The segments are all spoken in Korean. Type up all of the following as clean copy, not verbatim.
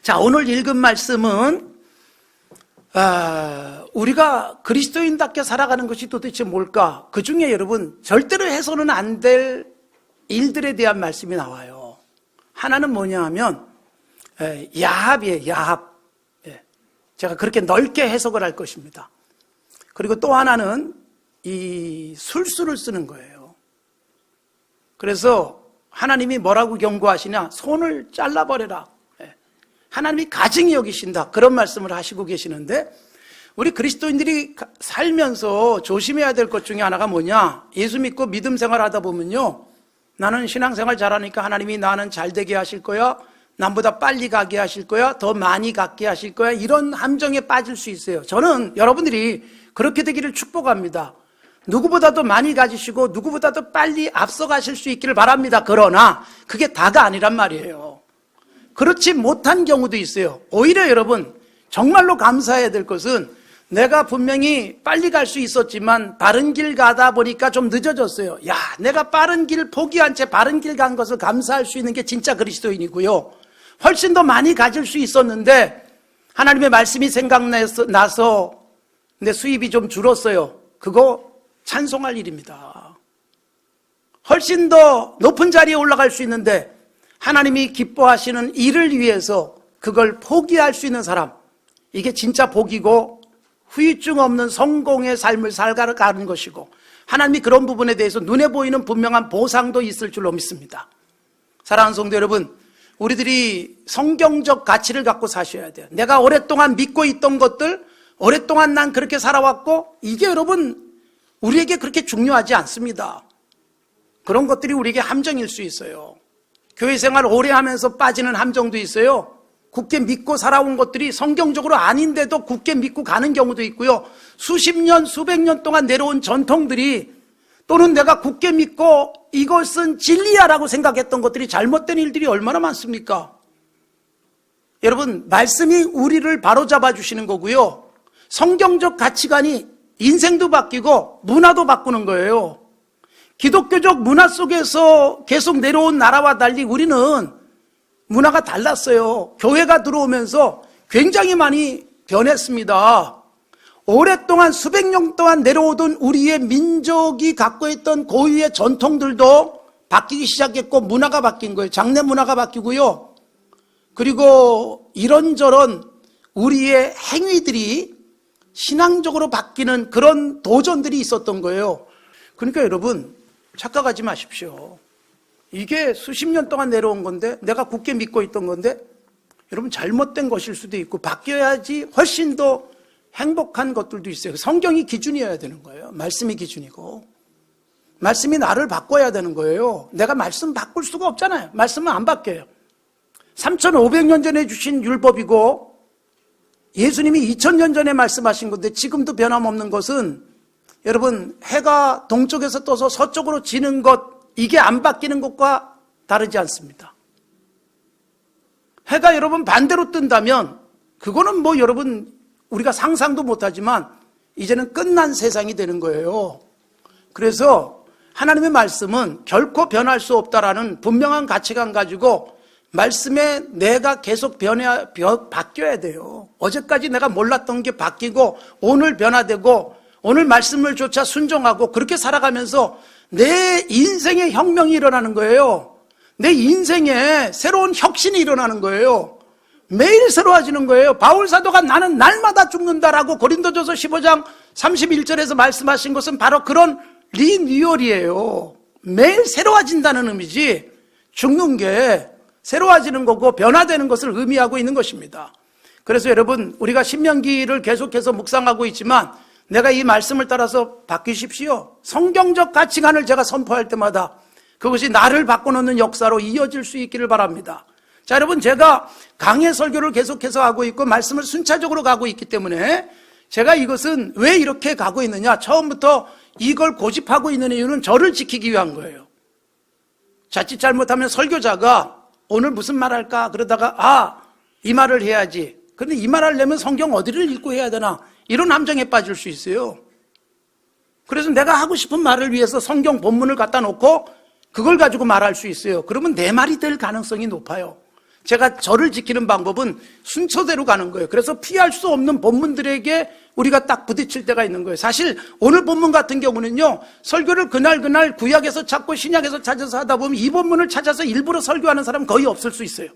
자, 오늘 읽은 말씀은 우리가 그리스도인답게 살아가는 것이 도대체 뭘까? 그 중에 여러분 절대로 해서는 안 될 일들에 대한 말씀이 나와요. 하나는 뭐냐 하면 야합이에요. 야합. 제가 그렇게 넓게 해석을 할 것입니다. 그리고 또 하나는 이 술수를 쓰는 거예요. 그래서 하나님이 뭐라고 경고하시냐? 손을 잘라버려라. 하나님이 가증히 여기신다. 그런 말씀을 하시고 계시는데, 우리 그리스도인들이 살면서 조심해야 될 것 중에 하나가 뭐냐? 예수 믿고 믿음 생활하다 보면요, 나는 신앙생활 잘하니까 하나님이 나는 잘되게 하실 거야, 남보다 빨리 가게 하실 거야, 더 많이 갖게 하실 거야, 이런 함정에 빠질 수 있어요. 저는 여러분들이 그렇게 되기를 축복합니다. 누구보다도 많이 가지시고 누구보다도 빨리 앞서가실 수 있기를 바랍니다. 그러나 그게 다가 아니란 말이에요. 그렇지 못한 경우도 있어요. 오히려 여러분 정말로 감사해야 될 것은, 내가 분명히 빨리 갈 수 있었지만 바른 길 가다 보니까 좀 늦어졌어요. 야, 내가 빠른 길 포기한 채 바른 길 간 것을 감사할 수 있는 게 진짜 그리스도인이고요. 훨씬 더 많이 가질 수 있었는데 하나님의 말씀이 생각나서 내 수입이 좀 줄었어요. 그거 찬송할 일입니다. 훨씬 더 높은 자리에 올라갈 수 있는데 하나님이 기뻐하시는 일을 위해서 그걸 포기할 수 있는 사람, 이게 진짜 복이고 후유증 없는 성공의 삶을 살아가는 것이고, 하나님이 그런 부분에 대해서 눈에 보이는 분명한 보상도 있을 줄로 믿습니다. 사랑하는 성도 여러분, 우리들이 성경적 가치를 갖고 사셔야 돼요. 내가 오랫동안 믿고 있던 것들, 오랫동안 난 그렇게 살아왔고, 이게 여러분 우리에게 그렇게 중요하지 않습니다. 그런 것들이 우리에게 함정일 수 있어요. 교회 생활 오래 하면서 빠지는 함정도 있어요. 굳게 믿고 살아온 것들이 성경적으로 아닌데도 굳게 믿고 가는 경우도 있고요. 수십 년, 수백 년 동안 내려온 전통들이, 또는 내가 굳게 믿고 이것은 진리야라고 생각했던 것들이 잘못된 일들이 얼마나 많습니까? 여러분, 말씀이 우리를 바로잡아 주시는 거고요. 성경적 가치관이 인생도 바뀌고 문화도 바꾸는 거예요. 기독교적 문화 속에서 계속 내려온 나라와 달리 우리는 문화가 달랐어요. 교회가 들어오면서 굉장히 많이 변했습니다. 오랫동안 수백 년 동안 내려오던 우리의 민족이 갖고 있던 고유의 전통들도 바뀌기 시작했고, 문화가 바뀐 거예요. 장래 문화가 바뀌고요. 그리고 이런저런 우리의 행위들이 신앙적으로 바뀌는 그런 도전들이 있었던 거예요. 그러니까 여러분, 착각하지 마십시오. 이게 수십 년 동안 내려온 건데, 내가 굳게 믿고 있던 건데, 여러분 잘못된 것일 수도 있고, 바뀌어야지 훨씬 더 행복한 것들도 있어요. 성경이 기준이어야 되는 거예요. 말씀이 기준이고, 말씀이 나를 바꿔야 되는 거예요. 내가 말씀 바꿀 수가 없잖아요. 말씀은 안 바뀌어요. 3,500년 전에 주신 율법이고 예수님이 2,000년 전에 말씀하신 건데, 지금도 변함없는 것은 여러분, 해가 동쪽에서 떠서 서쪽으로 지는 것, 이게 안 바뀌는 것과 다르지 않습니다. 해가 여러분 반대로 뜬다면 그거는 뭐 여러분 우리가 상상도 못하지만 이제는 끝난 세상이 되는 거예요. 그래서 하나님의 말씀은 결코 변할 수 없다라는 분명한 가치관 가지고, 말씀에 내가 계속 바뀌어야 돼요. 어제까지 내가 몰랐던 게 바뀌고 오늘 변화되고, 오늘 말씀을 조차 순종하고 그렇게 살아가면서 내 인생의 혁명이 일어나는 거예요. 내 인생에 새로운 혁신이 일어나는 거예요. 매일 새로워지는 거예요. 바울 사도가 나는 날마다 죽는다라고 고린도전서 15장 31절에서 말씀하신 것은 바로 그런 리뉴얼이에요. 매일 새로워진다는 의미지, 죽는 게 새로워지는 거고 변화되는 것을 의미하고 있는 것입니다. 그래서 여러분, 우리가 신명기를 계속해서 묵상하고 있지만 내가 이 말씀을 따라서 바뀌십시오. 성경적 가치관을 제가 선포할 때마다 그것이 나를 바꿔놓는 역사로 이어질 수 있기를 바랍니다. 자, 여러분, 제가 강해 설교를 계속해서 하고 있고 말씀을 순차적으로 가고 있기 때문에 제가 이것은 왜 이렇게 가고 있느냐, 처음부터 이걸 고집하고 있는 이유는 저를 지키기 위한 거예요. 자칫 잘못하면 설교자가 오늘 무슨 말 할까 그러다가 이 말을 해야지, 그런데 이 말 하려면 성경 어디를 읽고 해야 되나, 이런 함정에 빠질 수 있어요. 그래서 내가 하고 싶은 말을 위해서 성경 본문을 갖다 놓고 그걸 가지고 말할 수 있어요. 그러면 내 말이 될 가능성이 높아요. 제가 저를 지키는 방법은 순서대로 가는 거예요. 그래서 피할 수 없는 본문들에게 우리가 딱 부딪힐 때가 있는 거예요. 사실 오늘 본문 같은 경우는요, 설교를 그날 구약에서 찾고 신약에서 찾아서 하다 보면 이 본문을 찾아서 일부러 설교하는 사람은 거의 없을 수 있어요.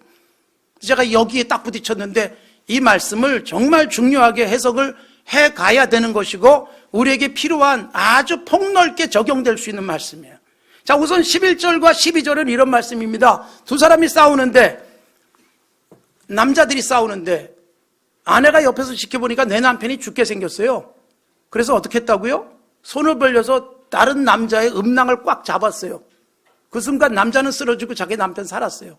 제가 여기에 딱 부딪혔는데 이 말씀을 정말 중요하게 해석을 해 가야 되는 것이고 우리에게 필요한 아주 폭넓게 적용될 수 있는 말씀이에요. 자, 우선 11절과 12절은 이런 말씀입니다. 두 사람이 싸우는데, 남자들이 싸우는데 아내가 옆에서 지켜보니까 내 남편이 죽게 생겼어요. 그래서 어떻게 했다고요? 손을 벌려서 다른 남자의 음낭을 꽉 잡았어요. 그 순간 남자는 쓰러지고 자기 남편 살았어요.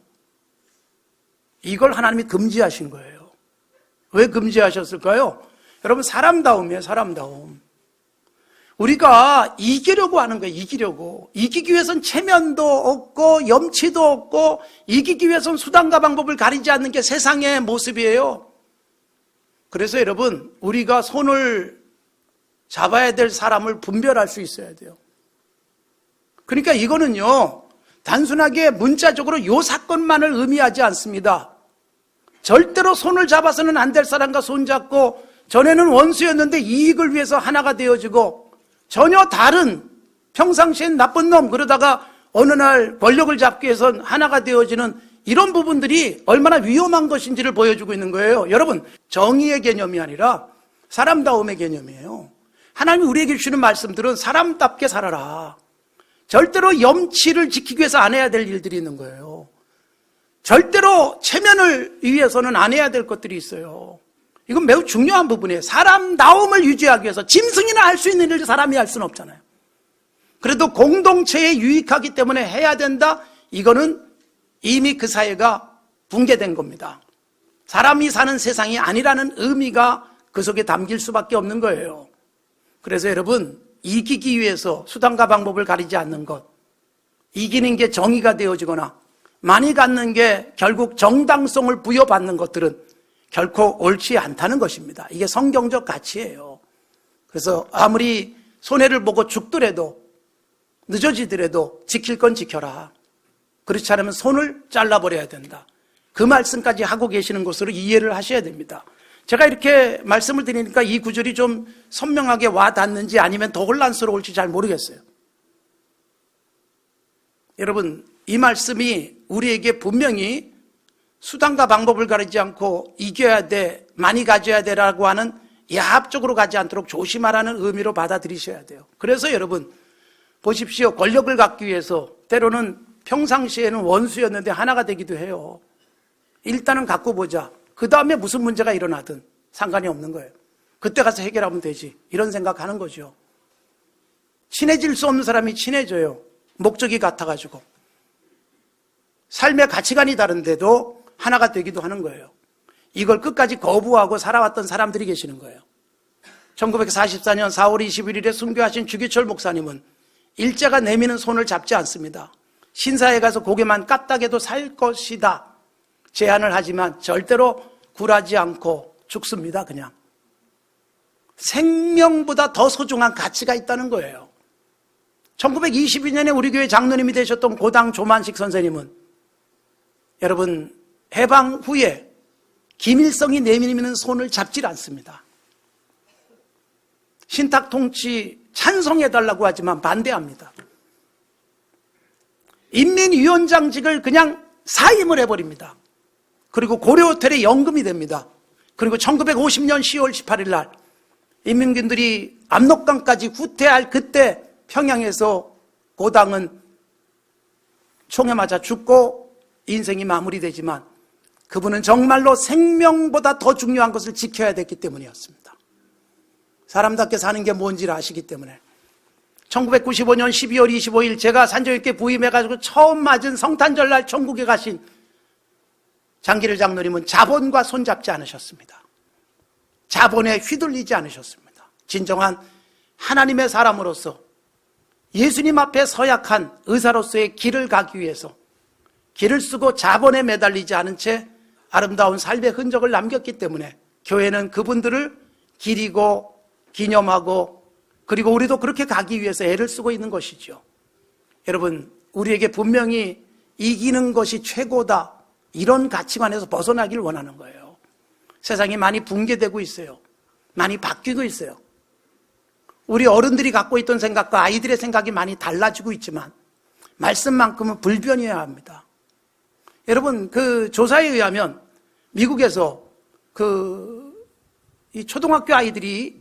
이걸 하나님이 금지하신 거예요. 왜 금지하셨을까요? 여러분, 사람다움이에요. 사람다움. 우리가 이기려고 하는 거예요. 이기려고. 이기기 위해선 체면도 없고 염치도 없고 이기기 위해선 수단과 방법을 가리지 않는 게 세상의 모습이에요. 그래서 여러분, 우리가 손을 잡아야 될 사람을 분별할 수 있어야 돼요. 그러니까 이거는요, 단순하게 문자적으로 요 사건만을 의미하지 않습니다. 절대로 손을 잡아서는 안 될 사람과 손잡고 전에는 원수였는데 이익을 위해서 하나가 되어지고 전혀 다른 평상시엔 나쁜 놈 그러다가 어느 날 권력을 잡기 위해선 하나가 되어지는 이런 부분들이 얼마나 위험한 것인지를 보여주고 있는 거예요. 여러분, 정의의 개념이 아니라 사람다움의 개념이에요. 하나님이 우리에게 주시는 말씀들은 사람답게 살아라. 절대로 염치를 지키기 위해서 안 해야 될 일들이 있는 거예요. 절대로 체면을 위해서는 안 해야 될 것들이 있어요. 이건 매우 중요한 부분이에요. 사람다움을 유지하기 위해서 짐승이나 할 수 있는 일을 사람이 할 수는 없잖아요. 그래도 공동체에 유익하기 때문에 해야 된다. 이거는 이미 그 사회가 붕괴된 겁니다. 사람이 사는 세상이 아니라는 의미가 그 속에 담길 수밖에 없는 거예요. 그래서 여러분, 이기기 위해서 수단과 방법을 가리지 않는 것, 이기는 게 정의가 되어지거나 많이 갖는 게 결국 정당성을 부여받는 것들은 결코 옳지 않다는 것입니다. 이게 성경적 가치예요. 그래서 아무리 손해를 보고 죽더라도 늦어지더라도 지킬 건 지켜라. 그렇지 않으면 손을 잘라버려야 된다. 그 말씀까지 하고 계시는 것으로 이해를 하셔야 됩니다. 제가 이렇게 말씀을 드리니까 이 구절이 좀 선명하게 와닿는지 아니면 더 혼란스러울지 잘 모르겠어요. 여러분, 이 말씀이 우리에게 분명히 수단과 방법을 가리지 않고 이겨야 돼, 많이 가져야 되라고 하는 야합적으로 가지 않도록 조심하라는 의미로 받아들이셔야 돼요. 그래서 여러분, 보십시오. 권력을 갖기 위해서 때로는 평상시에는 원수였는데 하나가 되기도 해요. 일단은 갖고 보자. 그 다음에 무슨 문제가 일어나든 상관이 없는 거예요. 그때 가서 해결하면 되지. 이런 생각하는 거죠. 친해질 수 없는 사람이 친해져요. 목적이 같아가지고. 삶의 가치관이 다른데도 하나가 되기도 하는 거예요. 이걸 끝까지 거부하고 살아왔던 사람들이 계시는 거예요. 1944년 4월 21일에 순교하신 주기철 목사님은 일제가 내미는 손을 잡지 않습니다. 신사에 가서 고개만 까딱해도 살 것이다 제안을 하지만 절대로 굴하지 않고 죽습니다. 그냥 생명보다 더 소중한 가치가 있다는 거예요. 1922년에 우리 교회 장로님이 되셨던 고당 조만식 선생님은 여러분, 해방 후에 김일성이 내미는 손을 잡질 않습니다. 신탁 통치 찬성해달라고 하지만 반대합니다. 인민위원장직을 그냥 사임을 해버립니다. 그리고 고려호텔에 연금이 됩니다. 그리고 1950년 10월 18일 날 인민군들이 압록강까지 후퇴할 그때 평양에서 고당은 총에 맞아 죽고 인생이 마무리되지만 그분은 정말로 생명보다 더 중요한 것을 지켜야 됐기 때문이었습니다. 사람답게 사는 게 뭔지를 아시기 때문에 1995년 12월 25일 제가 산조위께 부임해가지고 처음 맞은 성탄절날 천국에 가신 장기를 장로님은 자본과 손잡지 않으셨습니다. 자본에 휘둘리지 않으셨습니다. 진정한 하나님의 사람으로서 예수님 앞에 서약한 의사로서의 길을 가기 위해서 길을 쓰고 자본에 매달리지 않은 채 아름다운 삶의 흔적을 남겼기 때문에 교회는 그분들을 기리고 기념하고 그리고 우리도 그렇게 가기 위해서 애를 쓰고 있는 것이죠. 여러분, 우리에게 분명히 이기는 것이 최고다 이런 가치관에서 벗어나길 원하는 거예요. 세상이 많이 붕괴되고 있어요. 많이 바뀌고 있어요. 우리 어른들이 갖고 있던 생각과 아이들의 생각이 많이 달라지고 있지만 말씀만큼은 불변해야 합니다. 여러분, 그 조사에 의하면 미국에서 이 초등학교 아이들이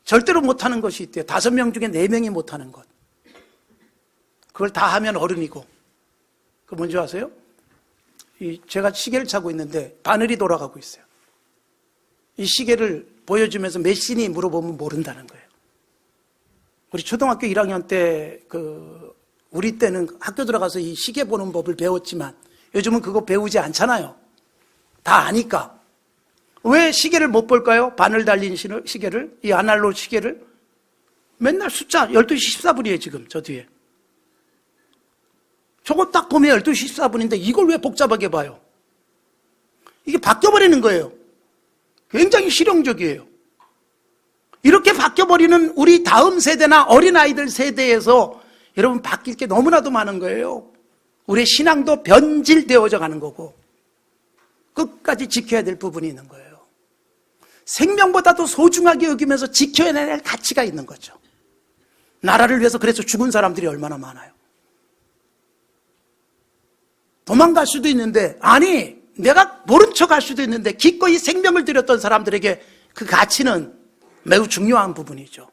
절대로 못하는 것이 있대요. 5명 중에 4명이 못하는 것. 그걸 다 하면 어른이고. 그거 뭔지 아세요? 제가 시계를 차고 있는데 바늘이 돌아가고 있어요. 이 시계를 보여주면서 몇 시니 물어보면 모른다는 거예요. 우리 초등학교 1학년 때 우리 때는 학교 들어가서 이 시계 보는 법을 배웠지만 요즘은 그거 배우지 않잖아요. 다 아니까. 왜 시계를 못 볼까요? 바늘 달린 시계를, 이 아날로그 시계를. 맨날 숫자 12시 14분이에요 지금 저 뒤에. 저거 딱 보면 12시 14분인데 이걸 왜 복잡하게 봐요? 이게 바뀌어버리는 거예요. 굉장히 실용적이에요. 이렇게 바뀌어버리는 우리 다음 세대나 어린아이들 세대에서 여러분 바뀔 게 너무나도 많은 거예요. 우리의 신앙도 변질되어져 가는 거고 끝까지 지켜야 될 부분이 있는 거예요. 생명보다도 소중하게 여기면서 지켜야 할 가치가 있는 거죠. 나라를 위해서 그래서 죽은 사람들이 얼마나 많아요. 도망갈 수도 있는데, 아니 내가 모른 척 할 수도 있는데 기꺼이 생명을 들였던 사람들에게 그 가치는 매우 중요한 부분이죠.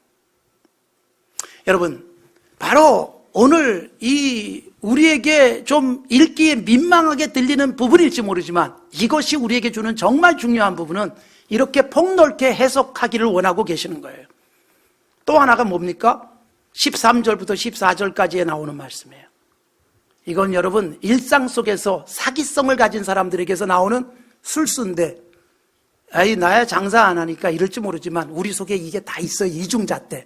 여러분, 바로 오늘 우리에게 좀 읽기에 민망하게 들리는 부분일지 모르지만 이것이 우리에게 주는 정말 중요한 부분은 이렇게 폭넓게 해석하기를 원하고 계시는 거예요. 또 하나가 뭡니까? 13절부터 14절까지에 나오는 말씀이에요. 이건 여러분 일상 속에서 사기성을 가진 사람들에게서 나오는 술수인데, 아이 나야 장사 안 하니까 이럴지 모르지만 우리 속에 이게 다 있어요. 이중잣대.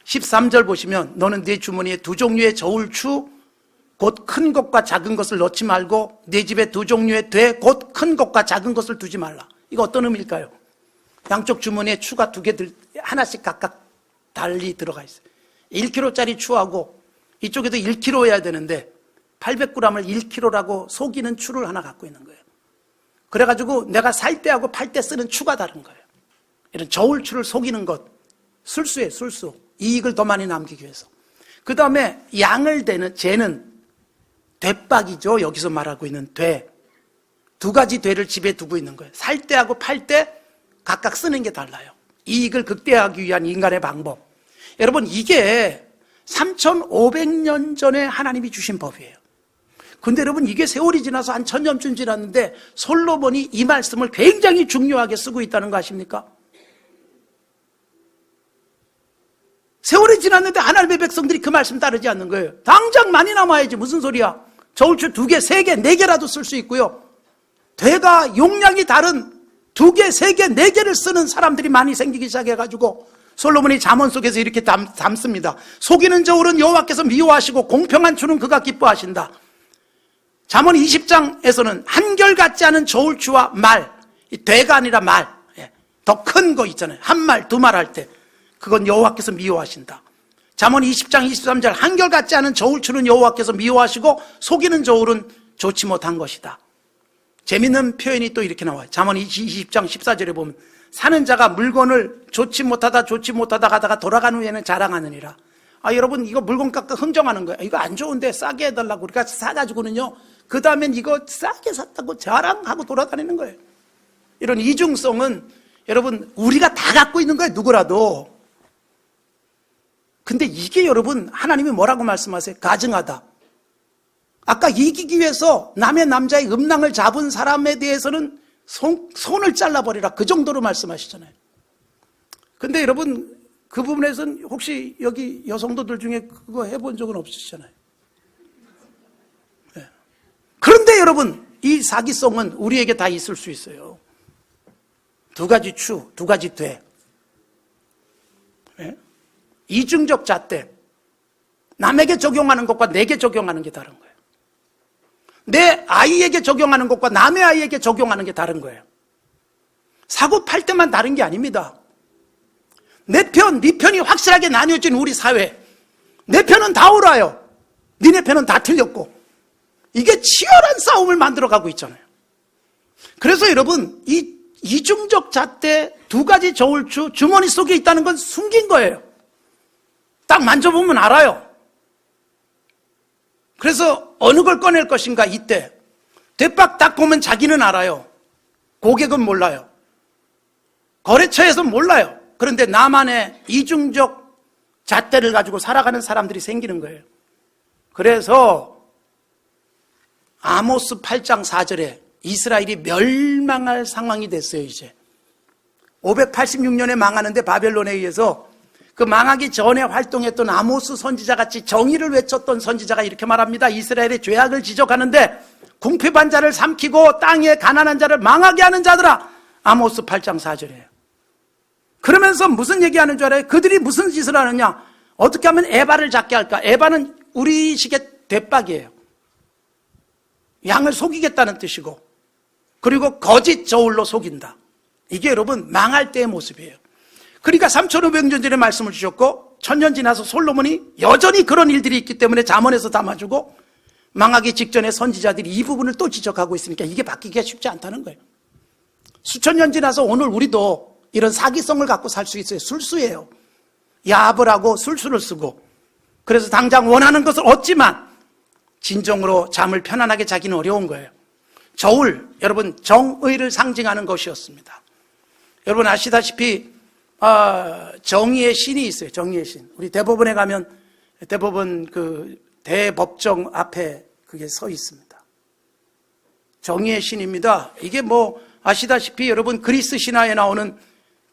13절 보시면 너는 네 주머니에 2종류의 저울추 곧 큰 것과 작은 것을 넣지 말고 네 집에 2종류의 돼 곧 큰 것과 작은 것을 두지 말라. 이거 어떤 의미일까요? 양쪽 주머니에 추가 2개 하나씩 각각 달리 들어가 있어요. 1kg짜리 추하고 이쪽에도 1kg 해야 되는데 800g을 1kg라고 속이는 추를 하나 갖고 있는 거예요. 그래가지고 내가 살 때하고 팔 때 쓰는 추가 다른 거예요. 이런 저울추를 속이는 것, 술수예요, 술수. 이익을 더 많이 남기기 위해서. 그 다음에 양을 재는 되박이죠. 여기서 말하고 있는 돼. 2가지 되를 집에 두고 있는 거예요. 살 때하고 팔 때 각각 쓰는 게 달라요. 이익을 극대화하기 위한 인간의 방법. 여러분, 이게 3,500년 전에 하나님이 주신 법이에요. 근데 여러분, 이게 세월이 지나서 한 1000년쯤 지났는데 솔로몬이 이 말씀을 굉장히 중요하게 쓰고 있다는 거 아십니까? 세월이 지났는데 하나님의 백성들이 그 말씀 따르지 않는 거예요. 당장 많이 남아야지. 무슨 소리야? 저울추 2개, 3개, 4개라도 쓸 수 있고요. 되가 용량이 다른 2개, 3개, 4개를 쓰는 사람들이 많이 생기기 시작해가지고 솔로몬이 잠언 속에서 이렇게 담습니다. 속이는 저울은 여호와께서 미워하시고 공평한 추는 그가 기뻐하신다. 잠언 20장에서는 한결같지 않은 저울추와 말, 되가 아니라 말, 더 큰 거 있잖아요. 한 말, 2말 할 때 그건 여호와께서 미워하신다. 잠언 20장 23절 한결같지 않은 저울추는 여호와께서 미워하시고 속이는 저울은 좋지 못한 것이다. 재밌는 표현이 또 이렇게 나와요. 잠언 20장 14절에 보면 사는 자가 물건을 좋지 못하다 하다가 돌아간 후에는 자랑하느니라. 여러분, 이거 물건 깎아 흥정하는 거예요. 이거 안 좋은데 싸게 해달라고 우리가 사가지고는요, 그 다음엔 이거 싸게 샀다고 자랑하고 돌아다니는 거예요. 이런 이중성은 여러분 우리가 다 갖고 있는 거예요. 누구라도. 근데 이게 여러분 하나님이 뭐라고 말씀하세요? 가증하다. 아까 이기기 위해서 남의 남자의 음낭을 잡은 사람에 대해서는 손을 잘라버리라. 그 정도로 말씀하시잖아요. 근데 여러분 그 부분에서는 혹시 여기 여성도들 중에 그거 해본 적은 없으시잖아요. 네. 그런데 여러분 이 사기성은 우리에게 다 있을 수 있어요. 2가지 추, 2가지 돼. 네? 이중적 잣대. 남에게 적용하는 것과 내게 적용하는 게 다른 거예요. 내 아이에게 적용하는 것과 남의 아이에게 적용하는 게 다른 거예요. 사고 팔 때만 다른 게 아닙니다. 내 편, 네 편이 확실하게 나뉘어진 우리 사회. 내 편은 다 옳아요. 니네 편은 다 틀렸고. 이게 치열한 싸움을 만들어가고 있잖아요. 그래서 여러분, 이 이중적 잣대 두 가지 저울추 주머니 속에 있다는 건 숨긴 거예요. 딱 만져보면 알아요. 그래서 어느 걸 꺼낼 것인가 이때 대박 딱 보면 자기는 알아요. 고객은 몰라요. 거래처에서 몰라요. 그런데 나만의 이중적 잣대를 가지고 살아가는 사람들이 생기는 거예요. 그래서 아모스 8장 4절에 이스라엘이 멸망할 상황이 됐어요. 이제 586년에 망하는데 바벨론에 의해서 그 망하기 전에 활동했던 아모스 선지자같이 정의를 외쳤던 선지자가 이렇게 말합니다. 이스라엘의 죄악을 지적하는데 궁핍한 자를 삼키고 땅에 가난한 자를 망하게 하는 자들아. 아모스 8장 4절이에요. 그러면서 무슨 얘기하는 줄 알아요? 그들이 무슨 짓을 하느냐? 어떻게 하면 에바를 잡게 할까? 에바는 우리식의 대박이에요. 양을 속이겠다는 뜻이고, 그리고 거짓 저울로 속인다. 이게 여러분 망할 때의 모습이에요. 그러니까 3500년 전에 말씀을 주셨고 1000년 지나서 솔로몬이 여전히 그런 일들이 있기 때문에 잠언에서 담아주고 망하기 직전에 선지자들이 이 부분을 또 지적하고 있으니까 이게 바뀌기가 쉽지 않다는 거예요. 수천 년 지나서 오늘 우리도 이런 사기성을 갖고 살 수 있어요. 술수예요. 야합을 하고 술수를 쓰고, 그래서 당장 원하는 것을 얻지만 진정으로 잠을 편안하게 자기는 어려운 거예요. 저울, 여러분 정의를 상징하는 것이었습니다. 여러분 아시다시피 정의의 신이 있어요. 정의의 신. 우리 대법원에 가면 대법원 그 대법정 앞에 그게 서 있습니다. 정의의 신입니다. 이게 뭐 아시다시피 여러분 그리스 신화에 나오는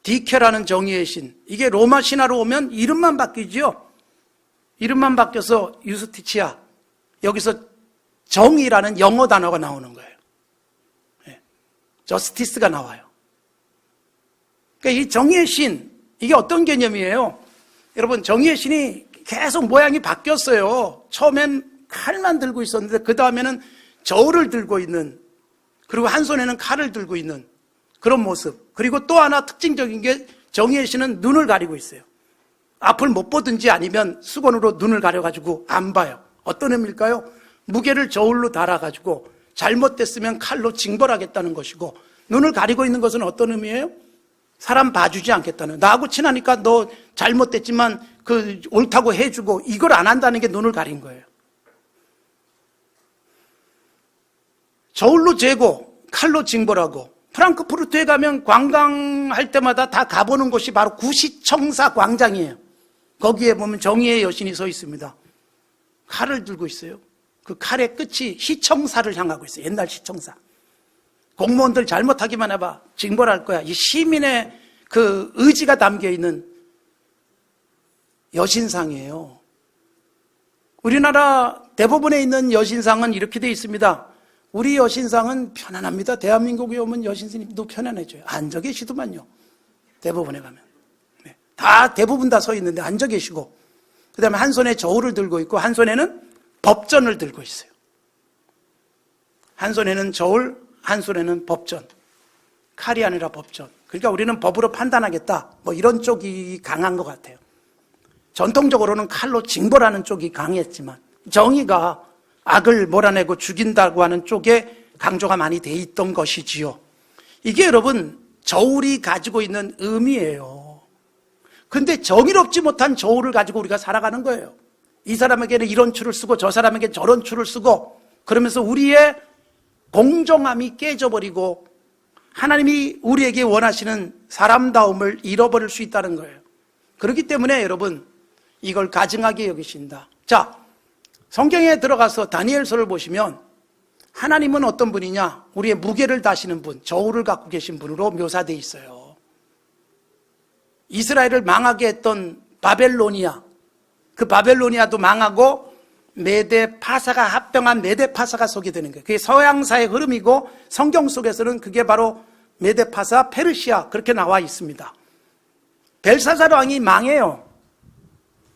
디케라는 정의의 신, 이게 로마 신화로 오면 이름만 바뀌죠. 이름만 바뀌어서 유스티치아, 여기서 정의라는 영어 단어가 나오는 거예요. 저스티스가 나와요. 그러니까 이 정의의 신, 이게 어떤 개념이에요? 여러분 정의의 신이 계속 모양이 바뀌었어요. 처음엔 칼만 들고 있었는데 그 다음에는 저울을 들고 있는, 그리고 한 손에는 칼을 들고 있는 그런 모습. 그리고 또 하나 특징적인 게 정의의 신은 눈을 가리고 있어요. 앞을 못 보든지 아니면 수건으로 눈을 가려가지고 안 봐요. 어떤 의미일까요? 무게를 저울로 달아가지고 잘못됐으면 칼로 징벌하겠다는 것이고, 눈을 가리고 있는 것은 어떤 의미예요? 사람 봐주지 않겠다는, 나하고 친하니까 너 잘못됐지만 그 옳다고 해주고, 이걸 안 한다는 게 눈을 가린 거예요. 저울로 재고 칼로 징벌하고, 프랑크푸르트에 가면 관광할 때마다 다 가보는 곳이 바로 구시청사 광장이에요. 거기에 보면 정의의 여신이 서 있습니다. 칼을 들고 있어요. 그 칼의 끝이 시청사를 향하고 있어요. 옛날 시청사. 공무원들 잘못하기만 해봐 징벌할 거야. 이 시민의 그 의지가 담겨있는 여신상이에요. 우리나라 대법원에 있는 여신상은 이렇게 되어 있습니다. 우리 여신상은 편안합니다. 대한민국에 오면 여신스님도 편안해져요. 앉아 계시더만요. 대법원에 가면. 네. 다 대부분 다 서 있는데 앉아 계시고, 그 다음에 한 손에 저울을 들고 있고 한 손에는 법전을 들고 있어요. 한 손에는 저울, 한 손에는 법전. 칼이 아니라 법전. 그러니까 우리는 법으로 판단하겠다, 뭐 이런 쪽이 강한 것 같아요. 전통적으로는 칼로 징벌하는 쪽이 강했지만 정의가 악을 몰아내고 죽인다고 하는 쪽에 강조가 많이 돼 있던 것이지요. 이게 여러분 저울이 가지고 있는 의미예요. 근데 정의롭지 못한 저울을 가지고 우리가 살아가는 거예요. 이 사람에게는 이런 추를 쓰고 저 사람에게 저런 추를 쓰고, 그러면서 우리의 공정함이 깨져버리고 하나님이 우리에게 원하시는 사람다움을 잃어버릴 수 있다는 거예요. 그렇기 때문에 여러분 이걸 가증하게 여기신다. 자, 성경에 들어가서 다니엘서를 보시면 하나님은 어떤 분이냐? 우리의 무게를 다시는 분, 저울을 갖고 계신 분으로 묘사되어 있어요. 이스라엘을 망하게 했던 바벨로니아, 그 바벨로니아도 망하고 메데 파사가 합병한 메데 파사가 서게 되는 거예요. 그게 서양사의 흐름이고 성경 속에서는 그게 바로 메데 파사, 페르시아 그렇게 나와 있습니다. 벨사살 왕이 망해요.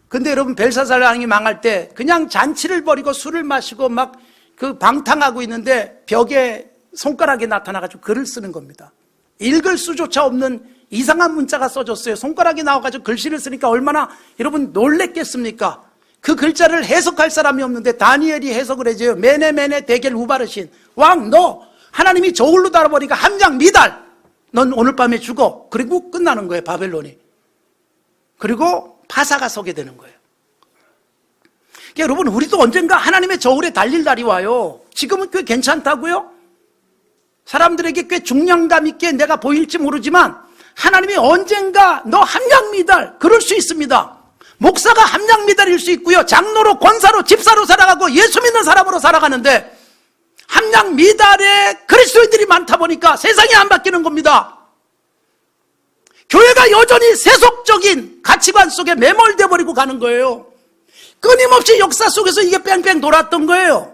근데 여러분 벨사살 왕이 망할 때 그냥 잔치를 벌이고 술을 마시고 막 그 방탕하고 있는데 벽에 손가락이 나타나가지고 글을 쓰는 겁니다. 읽을 수조차 없는 이상한 문자가 써졌어요. 손가락이 나와가지고 글씨를 쓰니까 얼마나 여러분 놀랬겠습니까? 그 글자를 해석할 사람이 없는데 다니엘이 해석을 해줘요. 메네 데겔 우바르신, 왕 너 하나님이 저울로 달아버리니까 함장 미달, 넌 오늘 밤에 죽어. 그리고 끝나는 거예요, 바벨론이. 그리고 파사가 서게 되는 거예요. 그러니까 여러분, 우리도 언젠가 하나님의 저울에 달릴 날이 와요. 지금은 꽤 괜찮다고요? 사람들에게 꽤 중량감 있게 내가 보일지 모르지만 하나님이 언젠가 너 함량 미달, 그럴 수 있습니다. 목사가 함량 미달일 수 있고요, 장로로, 권사로, 집사로 살아가고 예수 믿는 사람으로 살아가는데 함량 미달에 그리스도인들이 많다 보니까 세상이 안 바뀌는 겁니다. 교회가 여전히 세속적인 가치관 속에 매몰돼 버리고 가는 거예요. 끊임없이 역사 속에서 이게 뺑뺑 돌았던 거예요.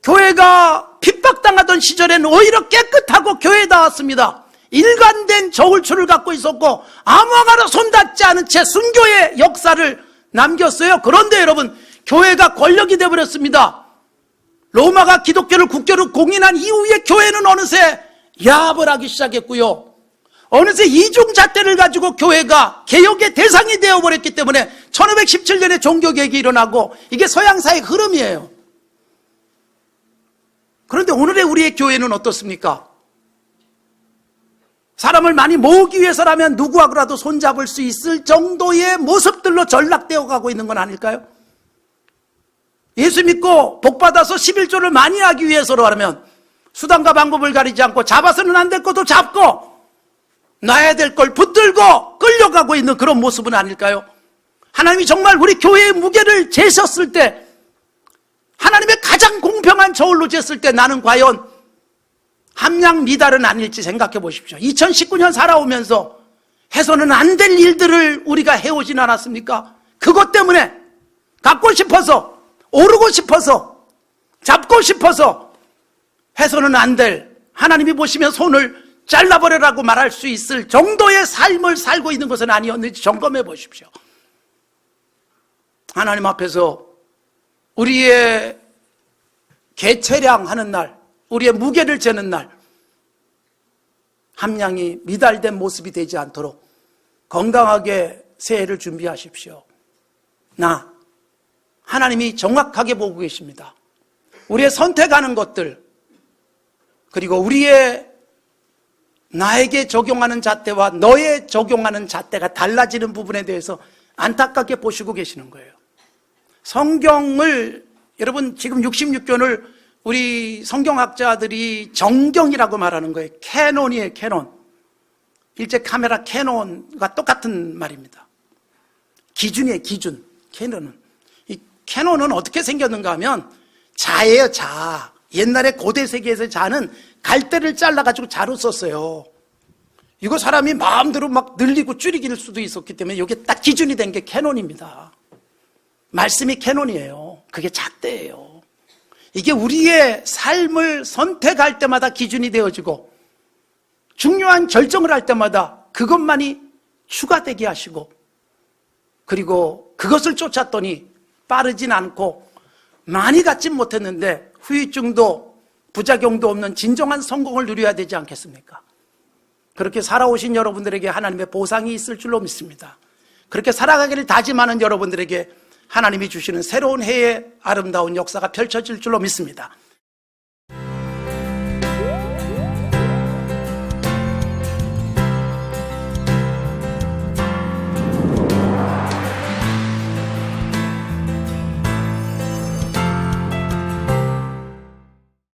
교회가 핍박당하던 시절에는 오히려 깨끗하고 교회에 닿았습니다. 일관된 저울추를 갖고 있었고 아무하나 손닿지 않은 채 순교의 역사를 남겼어요. 그런데 여러분, 교회가 권력이 되어버렸습니다. 로마가 기독교를 국교로 공인한 이후에 교회는 어느새 야합을 하기 시작했고요, 어느새 이중잣대를 가지고 교회가 개혁의 대상이 되어버렸기 때문에 1517년에 종교개혁이 일어나고 이게 서양사의 흐름이에요. 그런데 오늘의 우리의 교회는 어떻습니까? 사람을 많이 모으기 위해서라면 누구하고라도 손잡을 수 있을 정도의 모습들로 전락되어 가고 있는 건 아닐까요? 예수 믿고 복받아서 11조를 많이 하기 위해서라면 수단과 방법을 가리지 않고 잡아서는 안 될 것도 잡고 놔야 될 걸 붙들고 끌려가고 있는 그런 모습은 아닐까요? 하나님이 정말 우리 교회의 무게를 재셨을 때, 하나님의 가장 공평한 저울로 쟀을 때 나는 과연 함량 미달은 아닐지 생각해 보십시오. 2019년 살아오면서 해서는 안 될 일들을 우리가 해오진 않았습니까? 그것 때문에 갖고 싶어서, 오르고 싶어서, 잡고 싶어서 해서는 안 될, 하나님이 보시면 손을 잘라버려라고 말할 수 있을 정도의 삶을 살고 있는 것은 아니었는지 점검해 보십시오. 하나님 앞에서 우리의 개체량하는 날, 우리의 무게를 재는 날, 함량이 미달된 모습이 되지 않도록 건강하게 새해를 준비하십시오. 하나님이 정확하게 보고 계십니다. 우리의 선택하는 것들, 그리고 우리의 나에게 적용하는 잣대와 너의 적용하는 잣대가 달라지는 부분에 대해서 안타깝게 보시고 계시는 거예요. 성경을, 여러분 지금 66권을 우리 성경학자들이 정경이라고 말하는 거예요. 캐논이에요, 캐논. 일제 카메라 캐논과 똑같은 말입니다. 기준이에요, 기준. 캐논은. 이 캐논은 어떻게 생겼는가 하면 자예요, 자. 옛날에 고대 세계에서 자는 갈대를 잘라가지고 자로 썼어요. 이거 사람이 마음대로 막 늘리고 줄이길 수도 있었기 때문에 이게 딱 기준이 된 게 캐논입니다. 말씀이 캐논이에요. 그게 잣대예요. 이게 우리의 삶을 선택할 때마다 기준이 되어지고 중요한 결정을 할 때마다 그것만이 추가되게 하시고, 그리고 그것을 쫓았더니 빠르진 않고 많이 갖진 못했는데 후유증도 부작용도 없는 진정한 성공을 누려야 되지 않겠습니까? 그렇게 살아오신 여러분들에게 하나님의 보상이 있을 줄로 믿습니다. 그렇게 살아가기를 다짐하는 여러분들에게 하나님이 주시는 새로운 해의 아름다운 역사가 펼쳐질 줄로 믿습니다.